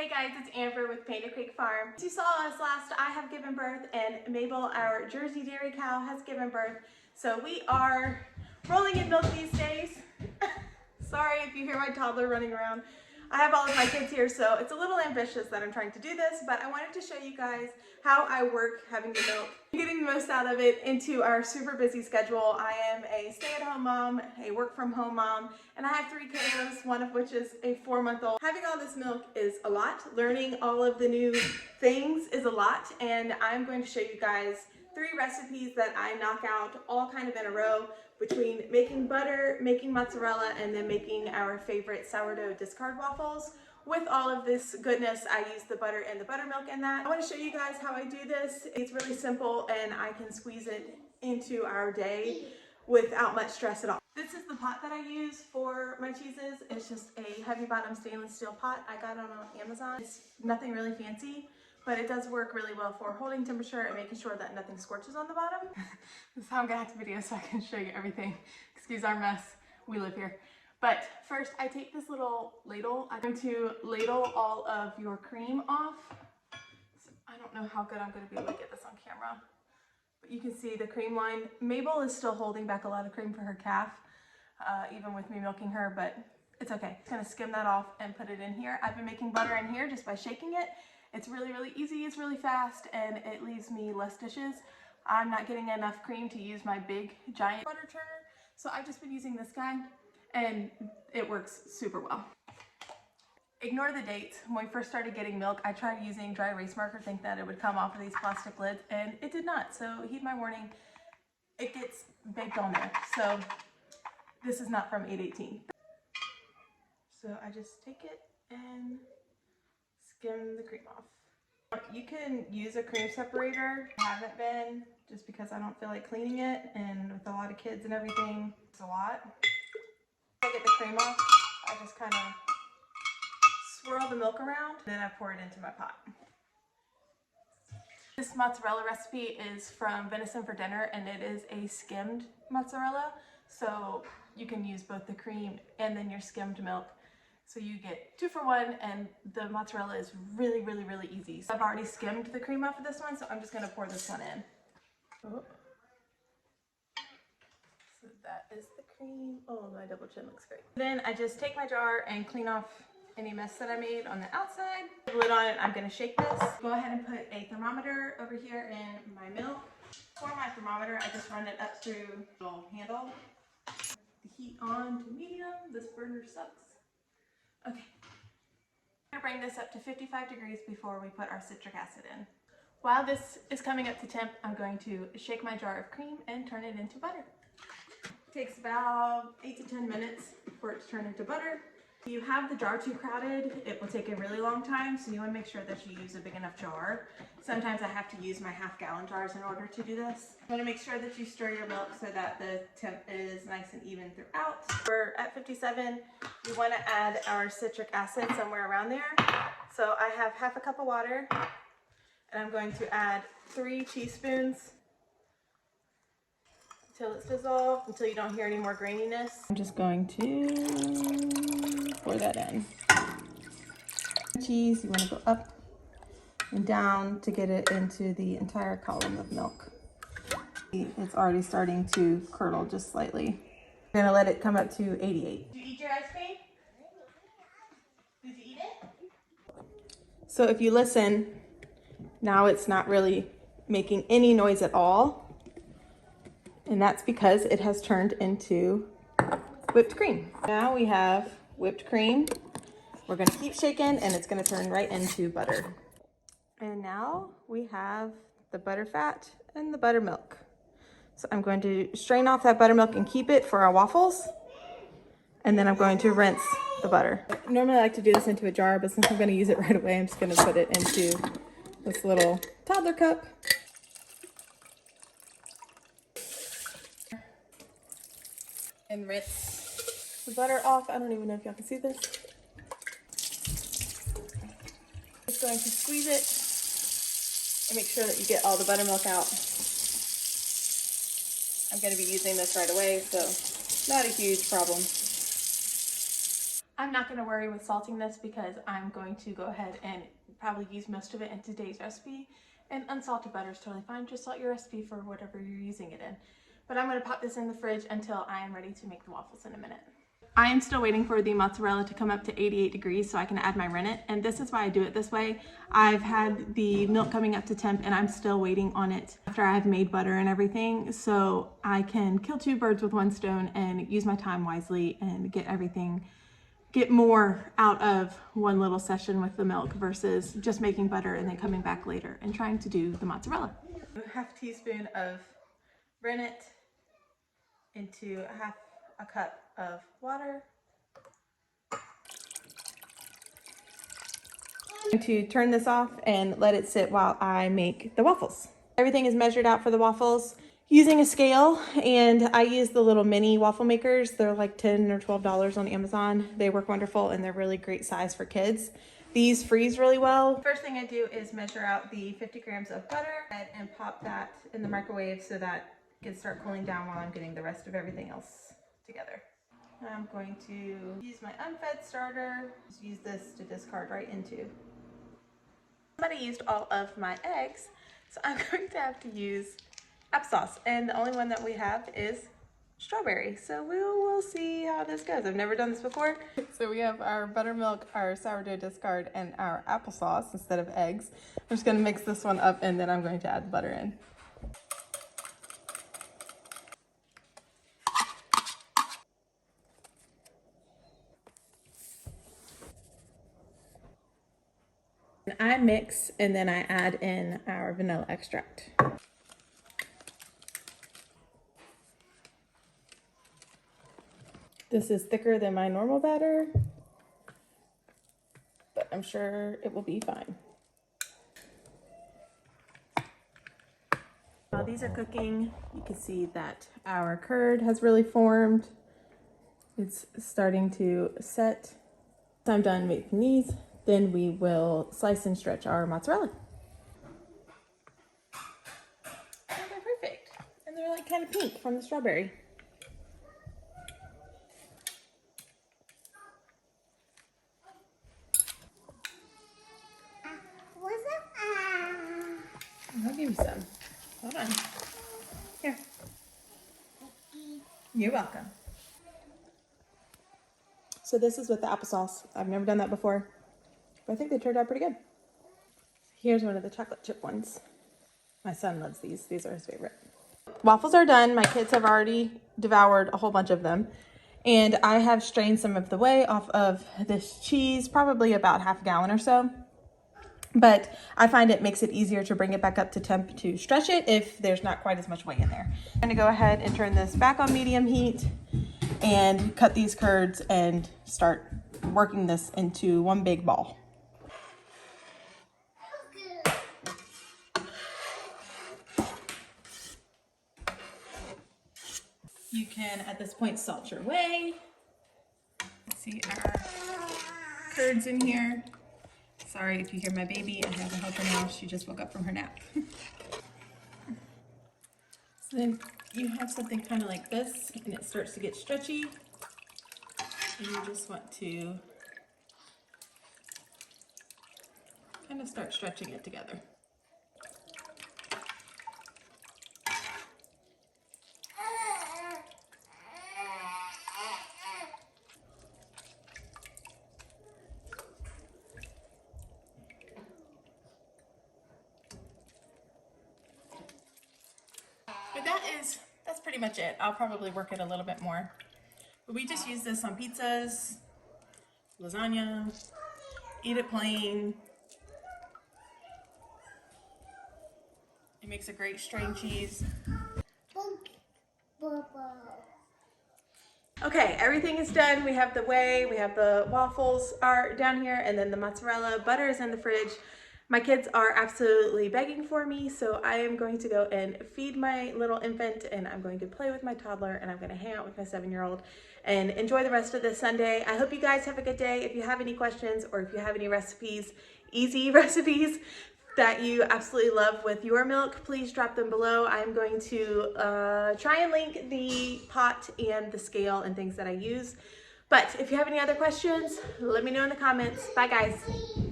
Guys, it's Amber with Painted Creek Farm. As you saw us last, I have given birth and Mabel, our Jersey dairy cow, has given birth. So we are rolling in milk these days. Sorry if you hear my toddler running around. I have all of my kids here, so it's a little ambitious that I'm trying to do this, but I wanted to show you guys how I work having the milk, getting the most out of it into our super busy schedule. I am a stay-at-home mom, a work-from-home mom, and I have 3 kiddos, one of which is a 4-month-old. Having all this milk is a lot. Learning all of the new things is a lot, and I'm going to show you guys 3 recipes that I knock out all kind of in a row, between making butter, making mozzarella, and then making our favorite sourdough discard waffles. With all of this goodness, I use the butter and the buttermilk in that. I want to show you guys how I do this. It's really simple and I can squeeze it into our day without much stress at all. This is the pot that I use for my cheeses. It's just a heavy bottom stainless steel pot I got on Amazon. It's nothing really fancy, but it does work really well for holding temperature and making sure that nothing scorches on the bottom. This is how I'm gonna have the video so I can show you everything. Excuse our mess, we live here. But first I take this little ladle. I'm going to ladle all of your cream off. So I don't know how good I'm gonna be able to get this on camera, but you can see the cream line. Mabel is still holding back a lot of cream for her calf, even with me milking her, but it's okay. I'm gonna skim that off and put it in here. I've been making butter in here just by shaking it. It's really, really easy, it's really fast, and it leaves me less dishes. I'm not getting enough cream to use my big, giant butter churner, so I've just been using this guy, and it works super well. Ignore the dates. When we first started getting milk, I tried using dry erase marker, think that it would come off of these plastic lids, and it did not, so heed my warning, it gets baked on there. So this is not from 818. So I just take it and skim the cream off. You can use a cream separator. I haven't been, just because I don't feel like cleaning it, and with a lot of kids and everything, it's a lot. I get the cream off, I just kind of swirl the milk around, then I pour it into my pot. This mozzarella recipe is from Venison for Dinner, and it is a skimmed mozzarella, so you can use both the cream and then your skimmed milk. So you get 2 for 1, and the mozzarella is really, really, really easy. So I've already skimmed the cream off of this one, so I'm just gonna pour this one in. Oh. So that is the cream. Oh, my double chin looks great. Then I just take my jar and clean off any mess that I made on the outside. Put the lid on it, I'm gonna shake this. Go ahead and put a thermometer over here in my milk. For my thermometer, I just run it up through the little handle. The heat on to medium. This burner sucks. Okay, I'm going to bring this up to 55 degrees before we put our citric acid in. While this is coming up to temp, I'm going to shake my jar of cream and turn it into butter. It takes about 8 to 10 minutes for it to turn into butter. If you have the jar too crowded, it will take a really long time, so you want to make sure that you use a big enough jar. Sometimes I have to use my half-gallon jars in order to do this. You want to make sure that you stir your milk so that the temp is nice and even throughout. We're at 57. We want to add our citric acid somewhere around there. So I have half a cup of water, and I'm going to add 3 teaspoons until it's dissolved, until you don't hear any more graininess. I'm just going to pour that in. Cheese, you want to go up and down to get it into the entire column of milk. It's already starting to curdle just slightly. I'm gonna let it come up to 88. Did you eat your ice cream? Did you eat it? So if you listen, now it's not really making any noise at all. And that's because it has turned into whipped cream. Now we have whipped cream. We're gonna keep shaking, and it's gonna turn right into butter. And now we have the butter fat and the buttermilk. So I'm going to strain off that buttermilk and keep it for our waffles. And then I'm going to rinse the butter. Normally I like to do this into a jar, but since I'm gonna use it right away, I'm just gonna put it into this little toddler cup. And rinse the butter off. I don't even know if y'all can see this. Just going to squeeze it and make sure that you get all the buttermilk out. I'm going to be using this right away, so not a huge problem. I'm not going to worry with salting this because I'm going to go ahead and probably use most of it in today's recipe. And unsalted butter is totally fine. Just salt your recipe for whatever you're using it in. But I'm going to pop this in the fridge until I am ready to make the waffles in a minute. I am still waiting for the mozzarella to come up to 88 degrees so I can add my rennet, and this is why I do it this way. I've had the milk coming up to temp and I'm still waiting on it after I've made butter and everything, so I can kill two birds with one stone and use my time wisely and get more out of one little session with the milk versus just making butter and then coming back later and trying to do the mozzarella. Half a teaspoon of rennet into half a cup of water. I'm going to turn this off and let it sit while I make the waffles. Everything is measured out for the waffles using a scale, and I use the little mini waffle makers. They're like $10 or $12 on Amazon. They work wonderful and they're really great size for kids. These freeze really well. First thing I do is measure out the 50 grams of butter and pop that in the microwave so that it can start cooling down while I'm getting the rest of everything else together. I'm going to use my unfed starter. Just use this to discard right into. Somebody used all of my eggs, so I'm going to have to use applesauce, and the only one that we have is strawberry. So we'll see how this goes. I've never done this before. So we have our buttermilk, our sourdough discard, and our applesauce instead of eggs. I'm just going to mix this one up, and then I'm going to add the butter in. I mix and then I add in our vanilla extract. This is thicker than my normal batter, but I'm sure it will be fine. While these are cooking, you can see that our curd has really formed. It's starting to set. So I'm done making these. Then we will slice and stretch our mozzarella. And they're perfect. And they're like kind of pink from the strawberry. I'll give you some. Hold on. Here. You're welcome. So this is with the applesauce. I've never done that before. I think they turned out pretty good. Here's one of the chocolate chip ones. My son loves these. These are his favorite. Waffles are done. My kids have already devoured a whole bunch of them. And I have strained some of the whey off of this cheese, probably about half a gallon or so. But I find it makes it easier to bring it back up to temp to stretch it if there's not quite as much whey in there. I'm going to go ahead and turn this back on medium heat and cut these curds and start working this into one big ball. You can, at this point, salt your whey. See our curds in here. Sorry if you hear my baby. I have a helper now. She just woke up from her nap. So then you have something kind of like this, and it starts to get stretchy. And you just want to kind of start stretching it together. But that's pretty much it. I'll probably work it a little bit more. But we just use this on pizzas, lasagna, eat it plain. It makes a great string cheese. Okay, everything is done. We have the whey, we have the waffles are down here, and then the mozzarella. Butter is in the fridge. My kids are absolutely begging for me, so I am going to go and feed my little infant, and I'm going to play with my toddler, and I'm going to hang out with my 7-year-old and enjoy the rest of this Sunday. I hope you guys have a good day. If you have any questions or if you have any recipes, easy recipes that you absolutely love with your milk, please drop them below. I'm going to try and link the pot and the scale and things that I use But if you have any other questions, let me know in the comments. Bye guys.